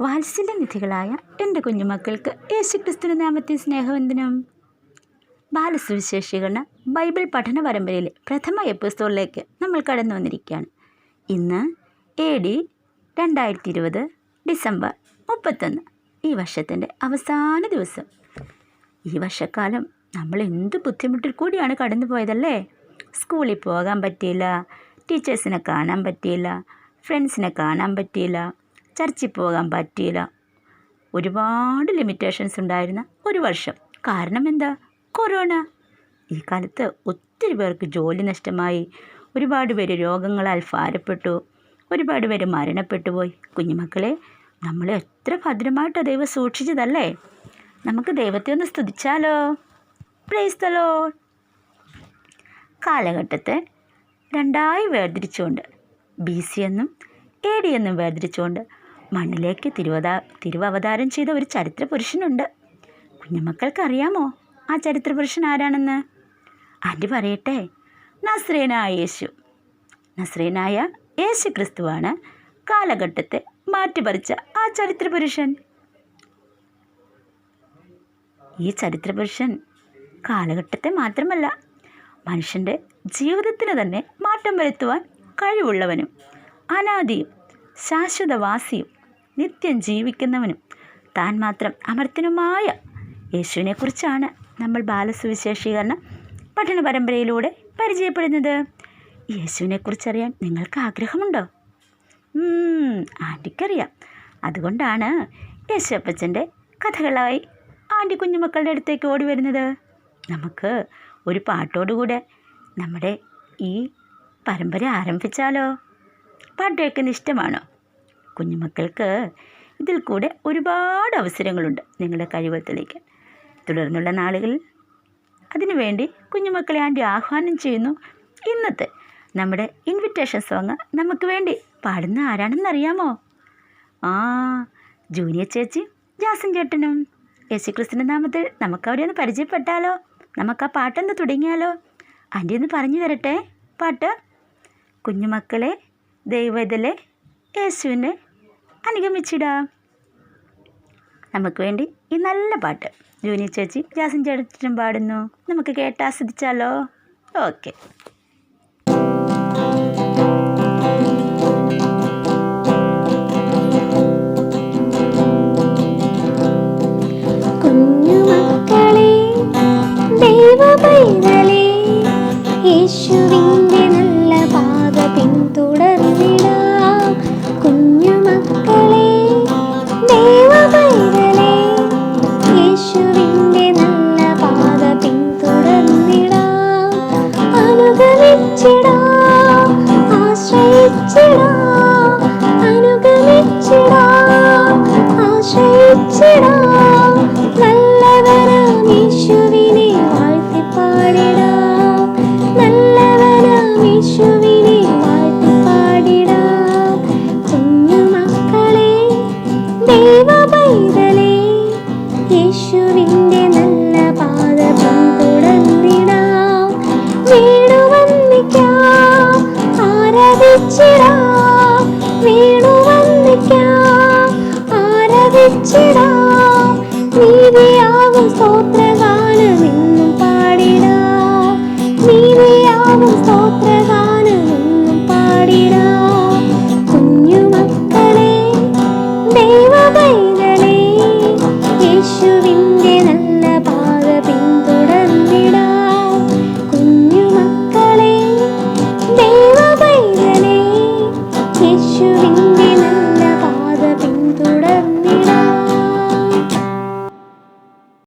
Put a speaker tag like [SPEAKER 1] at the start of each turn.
[SPEAKER 1] വാത്സല്യനിധികളായ എൻ്റെ കുഞ്ഞുമക്കൾക്ക് യേശുക്രിസ്തുവിൻ്റെ നാമത്തിൽ സ്നേഹവന്ദനം. ബാലസുവിശേഷീകരണ ബൈബിൾ പഠന പരമ്പരയിലെ പ്രഥമ എപ്പിസോഡിലേക്ക് നമ്മൾ കടന്നു വന്നിരിക്കുകയാണ്. ഇന്ന് AD 2020 ഡിസംബർ 31, ഈ വർഷത്തിൻ്റെ അവസാന ദിവസം. ഈ വർഷക്കാലം നമ്മൾ എന്ത് ബുദ്ധിമുട്ടിൽ കൂടിയാണ് കടന്നു പോയതല്ലേ. സ്കൂളിൽ പോകാൻ പറ്റിയില്ല, ടീച്ചേഴ്സിനെ കാണാൻ പറ്റിയില്ല, ഫ്രണ്ട്സിനെ കാണാൻ പറ്റിയില്ല, ചർച്ചിൽ പോകാൻ പറ്റിയില്ല. ഒരുപാട് ലിമിറ്റേഷൻസ് ഉണ്ടായിരുന്ന ഒരു വർഷം. കാരണം എന്താ? കൊറോണ. ഈ കാലത്ത് ഒത്തിരി പേർക്ക് ജോലി നഷ്ടമായി, ഒരുപാട് പേര് രോഗങ്ങളാൽ ഭാരപ്പെട്ടു, ഒരുപാട് പേര് മരണപ്പെട്ടു പോയി. കുഞ്ഞുമക്കളെ, നമ്മളെ എത്ര ഭദ്രമായിട്ടാണ് ദൈവം സൂക്ഷിച്ചതല്ലേ. നമുക്ക് ദൈവത്തെ ഒന്ന് സ്തുതിച്ചാലോ. Praise the Lord. കാലഘട്ടത്തെ രണ്ടായി വേർതിരിച്ചുകൊണ്ട്, BC എന്നും AD എന്നും വേർതിരിച്ചുകൊണ്ട് മണ്ണിലേക്ക് തിരുവവതാരം ചെയ്ത ഒരു ചരിത്ര പുരുഷനുണ്ട്. കുഞ്ഞുമക്കൾക്കറിയാമോ ആ ചരിത്ര പുരുഷൻ ആരാണെന്ന്? ആൻറ്റി പറയട്ടെ. നസ്രേനായ യേശു. നസ്രേനായ യേശു ക്രിസ്തുവാണ് കാലഘട്ടത്തെ മാറ്റിപ്പറിച്ച ആ ചരിത്ര പുരുഷൻ. ഈ ചരിത്ര പുരുഷൻ കാലഘട്ടത്തെ മാത്രമല്ല, മനുഷ്യൻ്റെ ജീവിതത്തിന് തന്നെ മാറ്റം വരുത്തുവാൻ കഴിവുള്ളവനും അനാദിയും ശാശ്വതവാസിയും നിത്യം ജീവിക്കുന്നവനും താൻ മാത്രം അമർത്യനുമായ യേശുവിനെക്കുറിച്ചാണ് നമ്മൾ ബാലസുവിശേഷീകരണ പഠന പരമ്പരയിലൂടെ പരിചയപ്പെടുന്നത്. യേശുവിനെക്കുറിച്ചറിയാൻ നിങ്ങൾക്ക് ആഗ്രഹമുണ്ടോ? ആൻറ്റിക്കറിയാം. അതുകൊണ്ടാണ് യേശുപ്പച്ചൻ്റെ കഥകളായി ആൻറ്റി കുഞ്ഞുമക്കളുടെ അടുത്തേക്ക് ഓടി വരുന്നത്. നമുക്ക് ഒരു പാട്ടോടുകൂടെ നമ്മുടെ ഈ പരമ്പര ആരംഭിച്ചാലോ? പാട്ട് കേൾക്കുന്ന ഇഷ്ടമാണോ? കുഞ്ഞുമക്കൾക്ക് ഇതിൽ കൂടെ ഒരുപാട് അവസരങ്ങളുണ്ട് നിങ്ങളുടെ കഴിവ് തെളിയിക്കാൻ. തുടർന്നുള്ള നാളുകളിൽ അതിനുവേണ്ടി കുഞ്ഞുമക്കളെ ആൻറ്റി ആഹ്വാനം ചെയ്യുന്നു. ഇന്നത്തെ നമ്മുടെ ഇൻവിറ്റേഷൻ സോങ് നമുക്ക് വേണ്ടി പാടുന്ന ആരാണെന്നറിയാമോ? ജൂനിയർ ചേച്ചി, ജാസിൻ ചേട്ടനും. യേശുക്രിസ്തുവിൻ്റെ നാമത്തിൽ നമുക്ക് അവരെ ഒന്ന് പരിചയപ്പെട്ടാലോ? നമുക്ക് ആ പാട്ടൊന്ന് തുടങ്ങിയാലോ? ആൻറ്റി ഒന്ന് പറഞ്ഞു തരട്ടെ പാട്ട്. കുഞ്ഞുമക്കളെ, ദൈവത്തിലെ യേശുവിനെ അനുഗമിച്ചിടാം. നമുക്ക് വേണ്ടി ഈ നല്ല പാട്ട് ജൂനിയർ ചേച്ചി, ജാസിൻ ചേട്ടനും പാടുന്നു. നമുക്ക് കേട്ടാസ്വദിച്ചാലോ? ഓക്കെ.